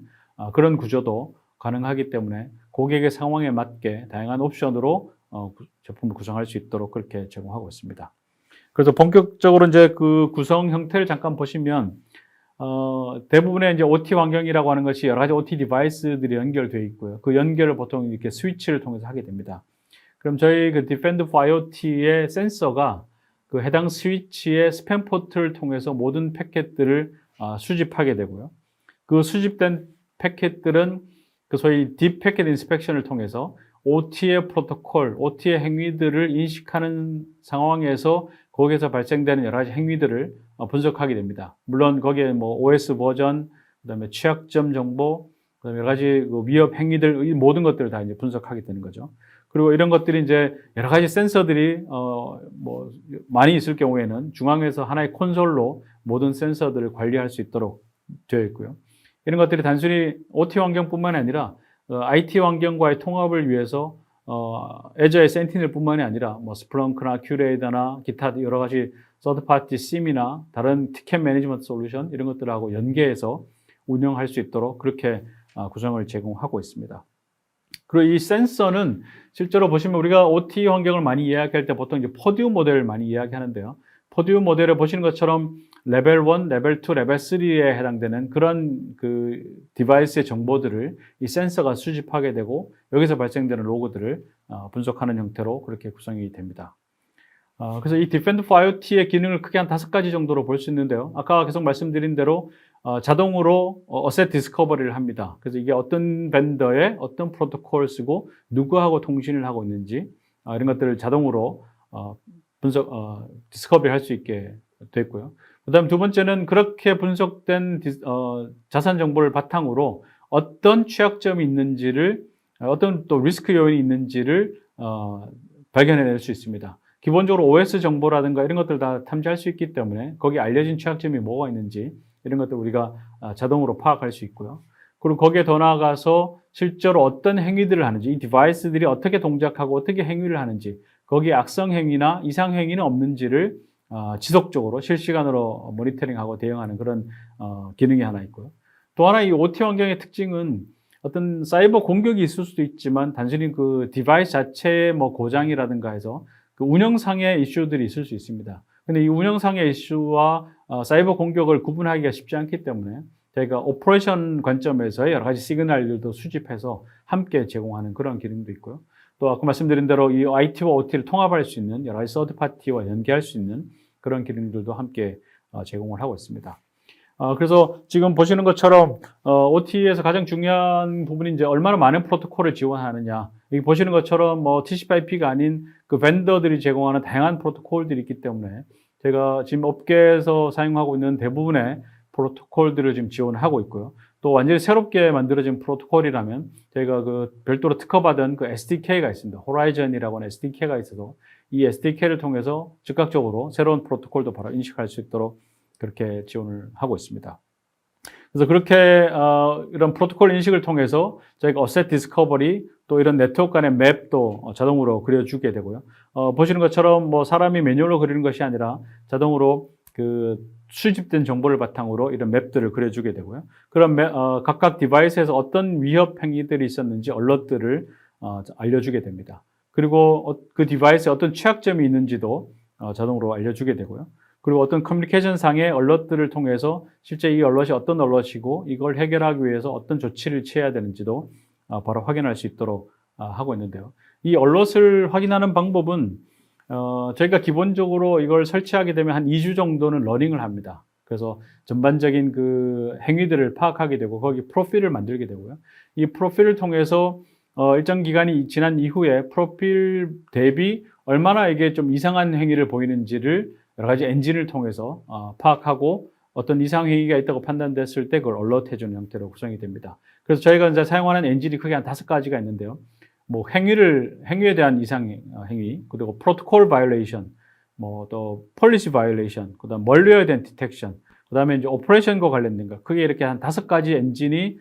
그런 구조도 가능하기 때문에 고객의 상황에 맞게 다양한 옵션으로 제품을 구성할 수 있도록 그렇게 제공하고 있습니다. 그래서 본격적으로 이제 그 구성 형태를 잠깐 보시면 대부분의 이제 OT 환경이라고 하는 것이 여러 가지 OT 디바이스들이 연결되어 있고요. 그 연결을 보통 이렇게 스위치를 통해서 하게 됩니다. 그럼 저희 그 Defender for IoT의 센서가 그 해당 스위치의 스팸 포트를 통해서 모든 패킷들을 수집하게 되고요. 그 수집된 패킷들은 그 소위 딥 패킷 인스펙션을 통해서 OT의 프로토콜, OT의 행위들을 인식하는 상황에서 거기에서 발생되는 여러 가지 행위들을 분석하게 됩니다. 물론 거기에 뭐 OS 버전, 그다음에 취약점 정보, 그다음에 여러 가지 그 위협 행위들, 이 모든 것들을 다 이제 분석하게 되는 거죠. 그리고 이런 것들이 이제 여러 가지 센서들이 뭐 많이 있을 경우에는 중앙에서 하나의 콘솔로 모든 센서들을 관리할 수 있도록 되어 있고요. 이런 것들이 단순히 OT 환경뿐만 아니라 IT 환경과의 통합을 위해서 Azure의 센티넬뿐만이 아니라 뭐 스플렁크나 큐레이더나 기타 여러 가지 서드파티 SIEM이나 다른 티켓 매니지먼트 솔루션 이런 것들하고 연계해서 운영할 수 있도록 그렇게 구성을 제공하고 있습니다. 그리고 이 센서는 실제로 보시면 우리가 OT 환경을 많이 이야기할 때 보통 이제 퍼듀 모델을 많이 이야기하는데요. 퍼듀 모델을 보시는 것처럼 레벨 1, 레벨 2, 레벨 3에 해당되는 그런 그 디바이스의 정보들을 이 센서가 수집하게 되고 여기서 발생되는 로그들을 분석하는 형태로 그렇게 구성이 됩니다. 그래서 이 Defender for IoT의 기능을 크게 한 5가지 정도로 볼 수 있는데요. 아까 계속 말씀드린 대로 자동으로 어셋 디스커버리를 합니다. 그래서 이게 어떤 벤더에 어떤 프로토콜을 쓰고 누구하고 통신을 하고 있는지 이런 것들을 자동으로 디스커버리 할 수 있게 됐고요. 그 다음 두 번째는 그렇게 분석된 자산 정보를 바탕으로 어떤 취약점이 있는지를 어떤 또 리스크 요인이 있는지를 발견해낼 수 있습니다. 기본적으로 OS 정보라든가 이런 것들 다 탐지할 수 있기 때문에 거기에 알려진 취약점이 뭐가 있는지 이런 것들 우리가 자동으로 파악할 수 있고요. 그리고 거기에 더 나아가서 실제로 어떤 행위들을 하는지, 이 디바이스들이 어떻게 동작하고 어떻게 행위를 하는지, 거기에 악성 행위나 이상 행위는 없는지를 지속적으로 실시간으로 모니터링하고 대응하는 그런 기능이 하나 있고요. 또 하나 이 OT 환경의 특징은 어떤 사이버 공격이 있을 수도 있지만 단순히 그 디바이스 자체의 뭐 고장이라든가 해서 그 운영상의 이슈들이 있을 수 있습니다. 근데 이 운영상의 이슈와 사이버 공격을 구분하기가 쉽지 않기 때문에 저희가 오퍼레이션 관점에서의 여러 가지 시그널들도 수집해서 함께 제공하는 그런 기능도 있고요. 또 아까 말씀드린 대로 이 IT와 OT를 통합할 수 있는 여러 가지 서드파티와 연계할 수 있는 그런 기능들도 함께 제공을 하고 있습니다. 그래서 지금 보시는 것처럼 OT에서 가장 중요한 부분이 이제 얼마나 많은 프로토콜을 지원하느냐. 여기 보시는 것처럼 뭐 TCP/IP가 아닌 그 벤더들이 제공하는 다양한 프로토콜들이 있기 때문에 제가 지금 업계에서 사용하고 있는 대부분의 프로토콜들을 지금 지원하고 있고요. 또 완전히 새롭게 만들어진 프로토콜이라면 저희가 그 별도로 특허받은 그 SDK가 있습니다. 호라이즌이라고 하는 SDK가 있어서 이 SDK를 통해서 즉각적으로 새로운 프로토콜도 바로 인식할 수 있도록 그렇게 지원을 하고 있습니다. 그래서 그렇게 이런 프로토콜 인식을 통해서 저희가 어셋 디스커버리 또 이런 네트워크 간의 맵도 자동으로 그려주게 되고요. 보시는 것처럼 뭐 사람이 매뉴얼로 그리는 것이 아니라 자동으로 그 수집된 정보를 바탕으로 이런 맵들을 그려주게 되고요. 그런 각각 디바이스에서 어떤 위협 행위들이 있었는지 얼럿들을 알려주게 됩니다. 그리고 그 디바이스에 어떤 취약점이 있는지도 자동으로 알려주게 되고요. 그리고 어떤 커뮤니케이션 상의 얼럿들을 통해서 실제 이 얼럿이 어떤 얼럿이고 이걸 해결하기 위해서 어떤 조치를 취해야 되는지도 바로 확인할 수 있도록 하고 있는데요. 이 얼럿을 확인하는 방법은 저희가 기본적으로 이걸 설치하게 되면 한 2주 정도는 러닝을 합니다. 그래서 전반적인 그 행위들을 파악하게 되고 거기 프로필을 만들게 되고요. 이 프로필을 통해서 일정 기간이 지난 이후에 프로필 대비 얼마나 이게 좀 이상한 행위를 보이는지를 여러 가지 엔진을 통해서 파악하고 어떤 이상 행위가 있다고 판단됐을 때 그걸 얼럿해주는 형태로 구성이 됩니다. 그래서 저희가 이제 사용하는 엔진이 크게 한 5가지가 있는데요. 뭐 행위에 대한 이상 행위, 그리고 프로토콜 바이올레이션, 뭐 또 폴리시 바이올레이션, 그다음 멀리어에 대한 디텍션, 그다음에 이제 오퍼레이션과 관련된 거, 크게 이렇게 한 5가지 엔진이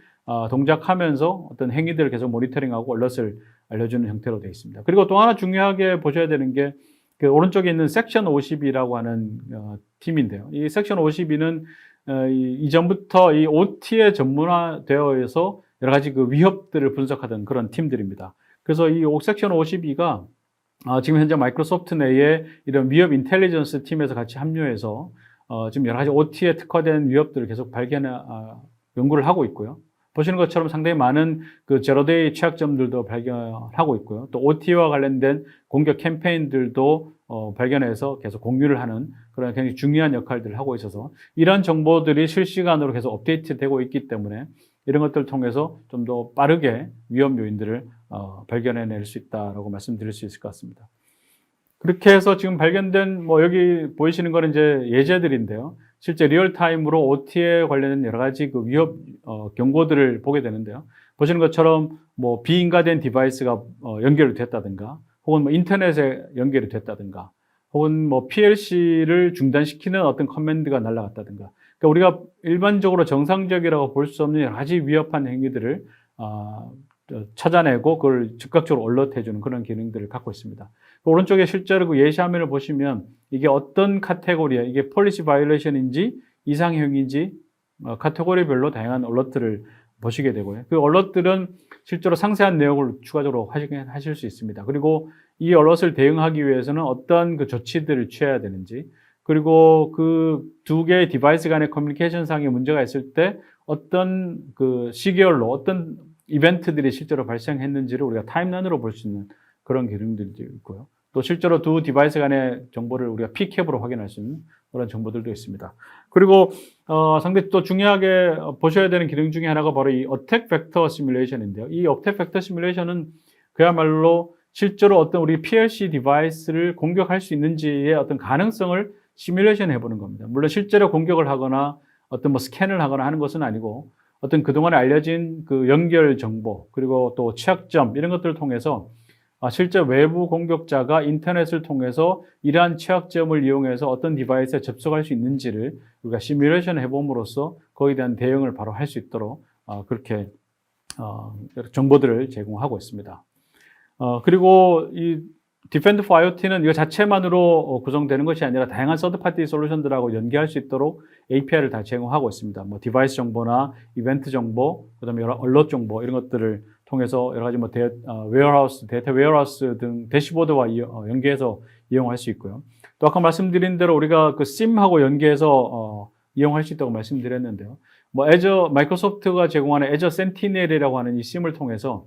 동작하면서 어떤 행위들을 계속 모니터링하고 얼럿을 알려주는 형태로 되어 있습니다. 그리고 또 하나 중요하게 보셔야 되는 게 그 오른쪽에 있는 섹션 52라고 하는 팀인데요. 이 섹션 52는 이전부터 이 OT에 전문화되어 있어서 여러 가지 그 위협들을 분석하던 그런 팀들입니다. 그래서 이 섹션 52가 지금 현재 마이크로소프트 내에 이런 위협 인텔리전스 팀에서 같이 합류해서 지금 여러 가지 OT에 특화된 위협들을 계속 연구를 하고 있고요. 보시는 것처럼 상당히 많은 그 제로데이 취약점들도 발견하고 있고요. 또 OT와 관련된 공격 캠페인들도 발견해서 계속 공유를 하는 그런 굉장히 중요한 역할들을 하고 있어서 이런 정보들이 실시간으로 계속 업데이트되고 있기 때문에 이런 것들을 통해서 좀 더 빠르게 위험 요인들을 발견해낼 수 있다라고 말씀드릴 수 있을 것 같습니다. 그렇게 해서 지금 발견된 뭐 여기 보이시는 거는 이제 예제들인데요. 실제 리얼타임으로 OT에 관련된 여러 가지 그 위협 경고들을 보게 되는데요. 보시는 것처럼 뭐 비인가된 디바이스가 연결이 됐다든가, 혹은 뭐 인터넷에 연결이 됐다든가, 혹은 뭐 PLC를 중단시키는 어떤 커맨드가 날아갔다든가. 그러니까 우리가 일반적으로 정상적이라고 볼 수 없는 여러 가지 위협한 행위들을 찾아내고 그걸 즉각적으로 얼럿해주는 그런 기능들을 갖고 있습니다. 오른쪽에 실제로 그 예시 화면을 보시면 이게 어떤 카테고리야, 이게 폴리시 바이올레이션인지 이상행위인지 카테고리별로 다양한 얼럿들을 보시게 되고요. 그 얼럿들은 실제로 상세한 내용을 추가적으로 하실 수 있습니다. 그리고 이 얼럿을 대응하기 위해서는 어떤 그 조치들을 취해야 되는지, 그리고 그 두 개의 디바이스 간의 커뮤니케이션 상의 문제가 있을 때 어떤 그 시계열로 어떤 이벤트들이 실제로 발생했는지를 우리가 타임라인으로 볼 수 있는 그런 기능들도 있고요. 또 실제로 두 디바이스 간의 정보를 우리가 P캡으로 확인할 수 있는 그런 정보들도 있습니다. 그리고 상당히 또 중요하게 보셔야 되는 기능 중에 하나가 바로 이 어택 벡터 시뮬레이션인데요. 이 어택 벡터 시뮬레이션은 그야말로 실제로 어떤 우리 PLC 디바이스를 공격할 수 있는지의 어떤 가능성을 시뮬레이션 해보는 겁니다. 물론 실제로 공격을 하거나 어떤 뭐 스캔을 하거나 하는 것은 아니고 어떤 그동안에 알려진 그 연결 정보, 그리고 또 취약점, 이런 것들을 통해서 실제 외부 공격자가 인터넷을 통해서 이러한 취약점을 이용해서 어떤 디바이스에 접속할 수 있는지를 우리가 시뮬레이션 해봄으로써 거기에 대한 대응을 바로 할 수 있도록 그렇게 정보들을 제공하고 있습니다. 그리고 이 Defend for IoT는 이거 자체만으로 구성되는 것이 아니라 다양한 서드파티 솔루션들하고 연계할 수 있도록 API를 다 제공하고 있습니다. 뭐 디바이스 정보나 이벤트 정보, 그다음에 여러 얼럿 정보 이런 것들을 통해서 여러 가지 뭐 데이터 웨어하우스 등 대시보드와 연계해서 이용할 수 있고요. 또 아까 말씀드린 대로 우리가 그 SIM하고 연계해서 이용할 수 있다고 말씀드렸는데요. 뭐 마이크로소프트가 제공하는 애저 센티넬이라고 하는 이 SIM을 통해서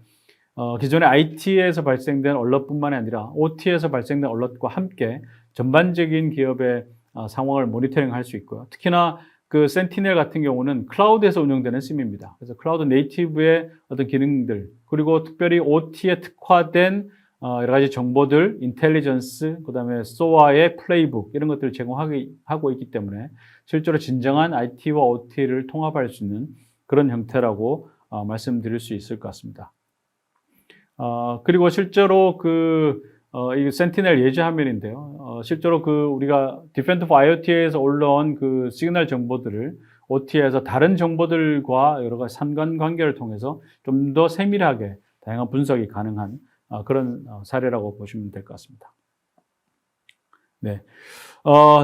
기존의 IT에서 발생된 얼럿뿐만이 아니라 OT에서 발생된 얼럿과 함께 전반적인 기업의 상황을 모니터링 할 수 있고요. 특히나 그 센티넬 같은 경우는 클라우드에서 운영되는 SIM입니다. 그래서 클라우드 네이티브의 어떤 기능들, 그리고 특별히 OT에 특화된 여러 가지 정보들, 인텔리전스, 그 다음에 SOA의 플레이북, 이런 것들을 제공하고 있기 때문에 실제로 진정한 IT와 OT를 통합할 수 있는 그런 형태라고 말씀드릴 수 있을 것 같습니다. 그리고 실제로 이 센티넬 예지 화면인데요. 실제로 우리가 디펜드 포 IoT에서 올라온 그 시그널 정보들을 OT에서 다른 정보들과 여러 가지 상관관계를 통해서 좀 더 세밀하게 다양한 분석이 가능한 그런 사례라고 보시면 될 것 같습니다. 네.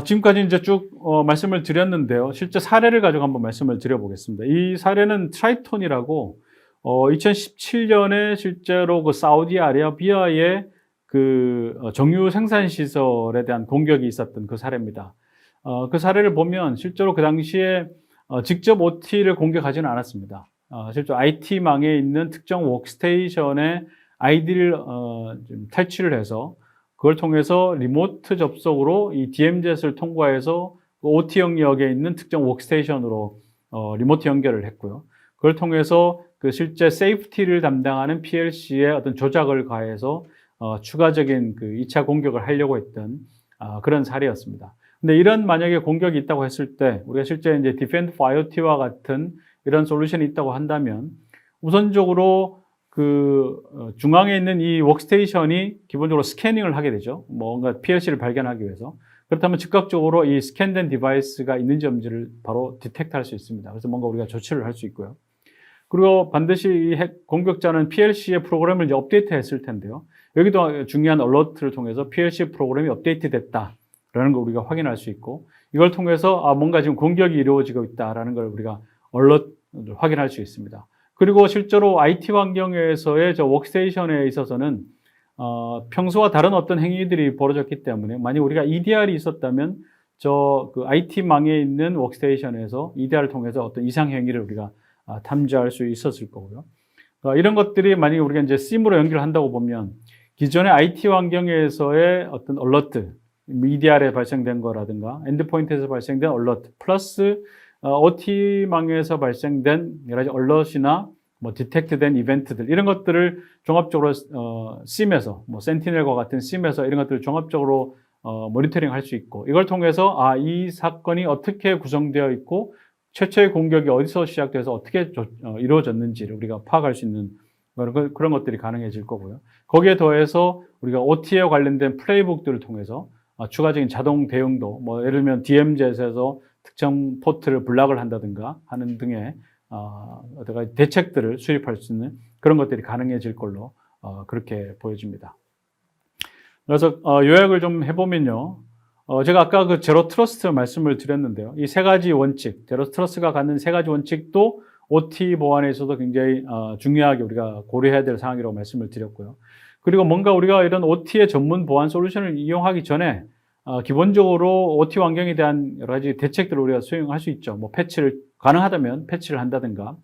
지금까지 이제 쭉 말씀을 드렸는데요. 실제 사례를 가지고 한번 말씀을 드려보겠습니다. 이 사례는 트라이톤이라고 2017년에 실제로 그 사우디아라비아의 정유 생산 시설에 대한 공격이 있었던 그 사례입니다. 그 사례를 보면 실제로 그 당시에 직접 OT를 공격하지는 않았습니다. 실제 IT망에 있는 특정 워크스테이션의 아이디를 좀 탈취를 해서 그걸 통해서 리모트 접속으로 이 DMZ를 통과해서 OT 영역에 있는 특정 워크스테이션으로 리모트 연결을 했고요. 그걸 통해서 실제 세이프티를 담당하는 PLC에 어떤 조작을 가해서 추가적인 2차 공격을 하려고 했던 그런 사례였습니다. 근데 이런 만약에 공격이 있다고 했을 때 우리가 실제 이제 Defend for IoT와 같은 이런 솔루션이 있다고 한다면 우선적으로 중앙에 있는 이 워크스테이션이 기본적으로 스캐닝을 하게 되죠. 뭔가 PLC를 발견하기 위해서. 그렇다면 즉각적으로 이 스캔된 디바이스가 있는지 없는지를 바로 디텍트 할 수 있습니다. 그래서 뭔가 우리가 조치를 할 수 있고요. 그리고 반드시 이 공격자는 PLC의 프로그램을 이제 업데이트 했을 텐데요. 여기도 중요한 얼러트를 통해서 PLC 프로그램이 업데이트 됐다라는 걸 우리가 확인할 수 있고, 이걸 통해서 뭔가 지금 공격이 이루어지고 있다라는 걸 우리가 얼러트를 확인할 수 있습니다. 그리고 실제로 IT 환경에서의 워크스테이션에 있어서는 평소와 다른 어떤 행위들이 벌어졌기 때문에 만약 우리가 EDR이 있었다면 IT망에 있는 워크스테이션에서 EDR을 통해서 어떤 이상 행위를 우리가 탐지할 수 있었을 거고요. 이런 것들이 만약에 우리가 이제 SIM으로 연결한다고 보면 기존의 IT 환경에서의 어떤 얼러트, EDR에 발생된 거라든가 엔드포인트에서 발생된 얼러트 플러스 OT망에서 발생된 여러 가지 얼럿이나 디텍트된 이벤트들 이런 것들을 종합적으로 SIM에서 센티넬과 같은 SIM에서 이런 것들을 종합적으로 모니터링 할 수 있고, 이걸 통해서 이 사건이 어떻게 구성되어 있고 최초의 공격이 어디서 시작돼서 어떻게 이루어졌는지를 우리가 파악할 수 있는 그런 것들이 가능해질 거고요. 거기에 더해서 우리가 OT에 관련된 플레이북들을 통해서 추가적인 자동 대응도 예를 들면 DMZ에서 특정 포트를 블락을 한다든가 하는 등의 대책들을 수립할 수 있는 그런 것들이 가능해질 걸로 그렇게 보여집니다. 그래서 요약을 좀 해보면요. 제가 아까 제로 트러스트 말씀을 드렸는데요. 이 세 가지 원칙, 제로 트러스트가 갖는 세 가지 원칙도 OT 보안에 있어서 굉장히 중요하게 우리가 고려해야 될 사항이라고 말씀을 드렸고요. 그리고 뭔가 우리가 이런 OT의 전문 보안 솔루션을 이용하기 전에 기본적으로 OT 환경에 대한 여러 가지 대책들을 우리가 수행할 수 있죠. 패치를 가능하다면 패치를 한다든가,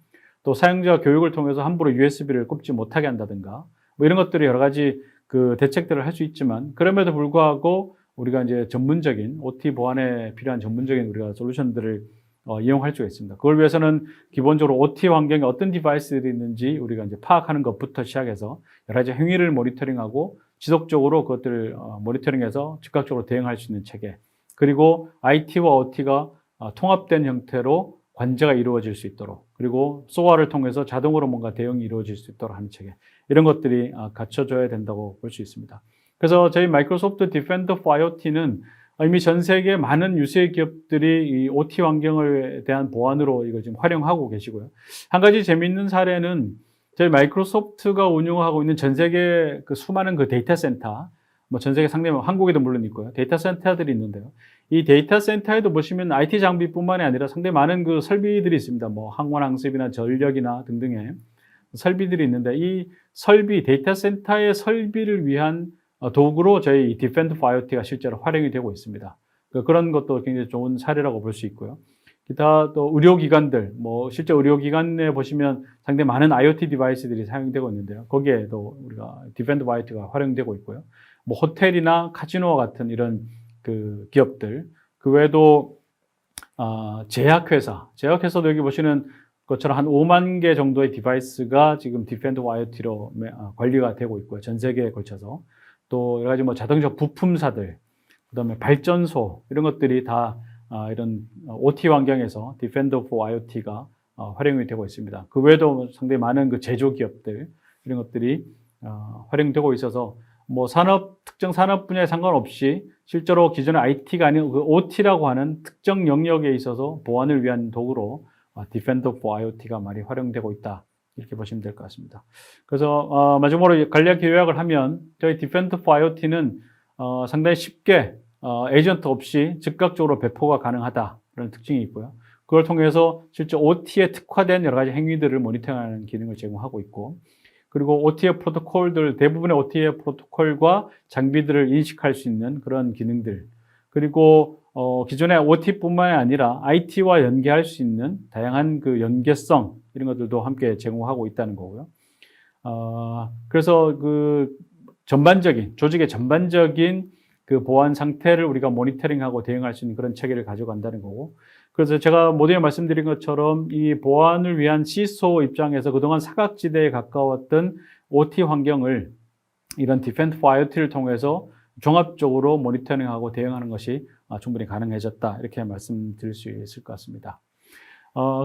또 사용자 교육을 통해서 함부로 USB를 꼽지 못하게 한다든가, 이런 것들이 여러 가지 대책들을 할 수 있지만, 그럼에도 불구하고 우리가 이제 전문적인 OT 보안에 필요한 전문적인 우리가 솔루션들을 이용할 수가 있습니다. 그걸 위해서는 기본적으로 OT 환경에 어떤 디바이스들이 있는지 우리가 이제 파악하는 것부터 시작해서 여러 가지 행위를 모니터링하고 지속적으로 그것들을 모니터링해서 즉각적으로 대응할 수 있는 체계, 그리고 IT와 OT가 통합된 형태로 관제가 이루어질 수 있도록, 그리고 소화를 통해서 자동으로 뭔가 대응이 이루어질 수 있도록 하는 체계, 이런 것들이 갖춰져야 된다고 볼 수 있습니다. 그래서 저희 마이크로소프트 디펜더 포 IoT는 이미 전 세계 많은 유수의 기업들이 이 OT 환경에 대한 보안으로 이걸 지금 활용하고 계시고요. 한 가지 재미있는 사례는 저희 마이크로소프트가 운영하고 있는 전 세계 수많은 데이터 센터, 전 세계 상대면 한국에도 물론 있고요. 데이터 센터들이 있는데요. 이 데이터 센터에도 보시면 IT 장비뿐만이 아니라 상당히 많은 설비들이 있습니다. 항원항습이나 전력이나 등등의 설비들이 있는데, 이 데이터 센터의 설비를 위한 도구로 저희 디펜드 포 IoT가 실제로 활용이 되고 있습니다. 그런 것도 굉장히 좋은 사례라고 볼 수 있고요. 기타 또 의료기관들, 실제 의료기관에 보시면 상당히 많은 IoT 디바이스들이 사용되고 있는데요. 거기에도 우리가 디펜드 포 IoT가 활용되고 있고요. 호텔이나 카지노와 같은 이런 기업들, 그 외에도 제약회사도 여기 보시는 것처럼 한 5만 개 정도의 디바이스가 지금 디펜드 포 IoT로 관리가 되고 있고요. 전 세계에 걸쳐서. 또 여러 가지 자동차 부품사들, 그다음에 발전소, 이런 것들이 다 이런 OT 환경에서 디펜더 포 IoT가 활용이 되고 있습니다. 그 외에도 상당히 많은 그 제조기업들 이런 것들이 활용되고 있어서 뭐 특정 산업 분야에 상관없이 실제로 기존의 IT가 아닌 그 OT라고 하는 특정 영역에 있어서 보안을 위한 도구로 Defender for IoT가 많이 활용되고 있다. 이렇게 보시면 될 것 같습니다. 그래서 마지막으로 간략히 요약을 하면 저희 Defender for IoT는 상당히 쉽게 에이전트 없이 즉각적으로 배포가 가능하다라는 특징이 있고요. 그걸 통해서 실제 OT에 특화된 여러 가지 행위들을 모니터링하는 기능을 제공하고 있고, 그리고 OT의 프로토콜들, 대부분의 OT의 프로토콜과 장비들을 인식할 수 있는 그런 기능들, 그리고 기존의 OT뿐만 아니라 IT와 연계할 수 있는 다양한 그 연계성 이런 것들도 함께 제공하고 있다는 거고요. 그래서 그 조직의 전반적인 그 보안 상태를 우리가 모니터링하고 대응할 수 있는 그런 체계를 가져간다는 거고, 그래서 제가 모두에 말씀드린 것처럼 이 보안을 위한 CISO 입장에서 그동안 사각지대에 가까웠던 OT 환경을 이런 Defend for IoT를 통해서 종합적으로 모니터링하고 대응하는 것이 충분히 가능해졌다, 이렇게 말씀드릴 수 있을 것 같습니다.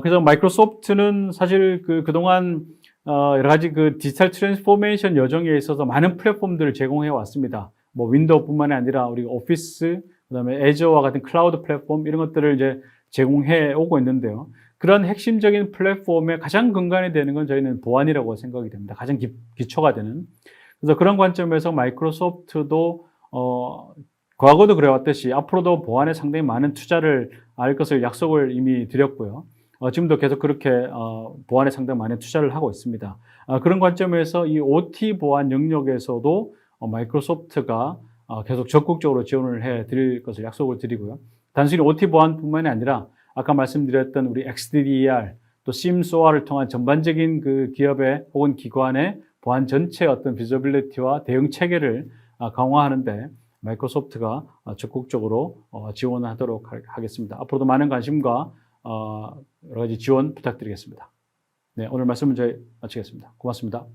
그래서 마이크로소프트는 사실 그동안 여러 가지 그 디지털 트랜스포메이션 여정에 있어서 많은 플랫폼들을 제공해 왔습니다. 뭐 윈도우뿐만 아니라 우리 오피스, 그다음에 애저와 같은 클라우드 플랫폼 이런 것들을 이제 제공해 오고 있는데요. 그런 핵심적인 플랫폼의 가장 근간이 되는 건 저희는 보안이라고 생각이 됩니다. 가장 기초가 되는. 그래서 그런 관점에서 마이크로소프트도 과거도 그래왔듯이 앞으로도 보안에 상당히 많은 투자를 할 것을 약속을 이미 드렸고요. 지금도 계속 그렇게 보안에 상당히 많은 투자를 하고 있습니다. 그런 관점에서 이 OT 보안 영역에서도 마이크로소프트가 계속 적극적으로 지원을 해 드릴 것을 약속을 드리고요. 단순히 OT 보안뿐만이 아니라 아까 말씀드렸던 우리 XDDR 또 SIEM/SOA를 통한 전반적인 그 기업의 혹은 기관의 보안 전체의 어떤 비저빌리티와 대응 체계를 강화하는데 마이크로소프트가 적극적으로 지원하도록 하겠습니다. 앞으로도 많은 관심과 여러 가지 지원 부탁드리겠습니다. 네, 오늘 말씀은 저희 마치겠습니다. 고맙습니다.